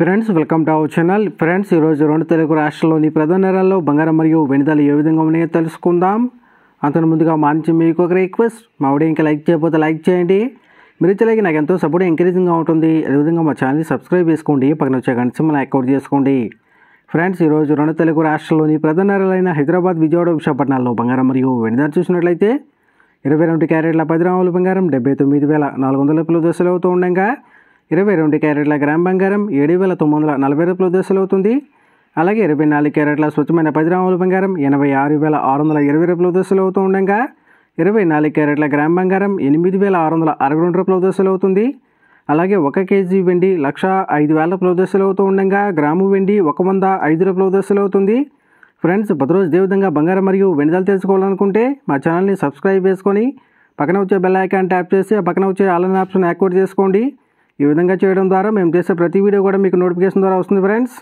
Friends welcome to our channel. Friends ఈరోజు రెండు తెలుగు రాష్ట్రాల్లోని ప్రధాన నగరాల్లో బంగారం మరియు వెండి ధరలు ఏ విధంగా ఉన్నాయో తెలుసుకుందాం. అంతకు ముందుగా మా నుంచి మీకు ఒక రిక్వెస్ట్, మా వీడియో ఇంకా లైక్ చేయకపోతే లైక్ చేయండి. మీరు ఇచ్చే లైక్ నాకు ఎంతో సపోర్ట్ ఎంకరేజింగ్గా ఉంటుంది. అదేవిధంగా మా ఛానల్ని సబ్స్క్రైబ్ చేసుకోండి, పక్కన వచ్చే గంట సింబల్ యాక్టివేట్ చేసుకోండి. ఫ్రెండ్స్ ఈరోజు రెండు తెలుగు రాష్ట్రాల్లోని ప్రధాన నగరాలైన హైదరాబాద్, విజయవాడ, విశాఖపట్నాల్లో బంగారం మరియు వెండి ధర చూసినట్లయితే 22 క్యారెట్ల 10 గ్రాముల బంగారం 79,400 రూపాయల దశలు అవుతూ ఉండగా 22 క్యారెట్ల గ్రామ్ బంగారం 7,940 రూపాయల దశలు అవుతుంది. అలాగే 24 క్యారెట్ల స్వచ్ఛమైన 10 గ్రాముల బంగారం 86,620 రూపాయల దశలు అవుతూ ఉండగా 24 క్యారెట్ల గ్రామ్ బంగారం 8,662 రూపాయల దశలు అవుతుంది. అలాగే 1 కేజీ వెండి 1,05,000 రూపాయల దశలు అవుతూ ఉండగా గ్రాము వెండి 105 రూపాయల దశలు అవుతుంది. ఫ్రెండ్స్ ప్రతిరోజు ఇదే విధంగా బంగారం మరియు వెండి ధరలు తెలుసుకోవాలనుకుంటే మా ఛానల్ని సబ్స్క్రైబ్ చేసుకొని పక్కన వచ్చే బెల్ ఐకాన్ ట్యాప్ చేసి ఆ పక్కన వచ్చే ఆల్ అనే ఆప్షన్ యాక్టివేట్ చేసుకోండి. ఈ విధంగా చేయడం ద్వారా మేము చేసే ప్రతి వీడియో కూడా మీకు నోటిఫికేషన్ ద్వారా వస్తుంది ఫ్రెండ్స్.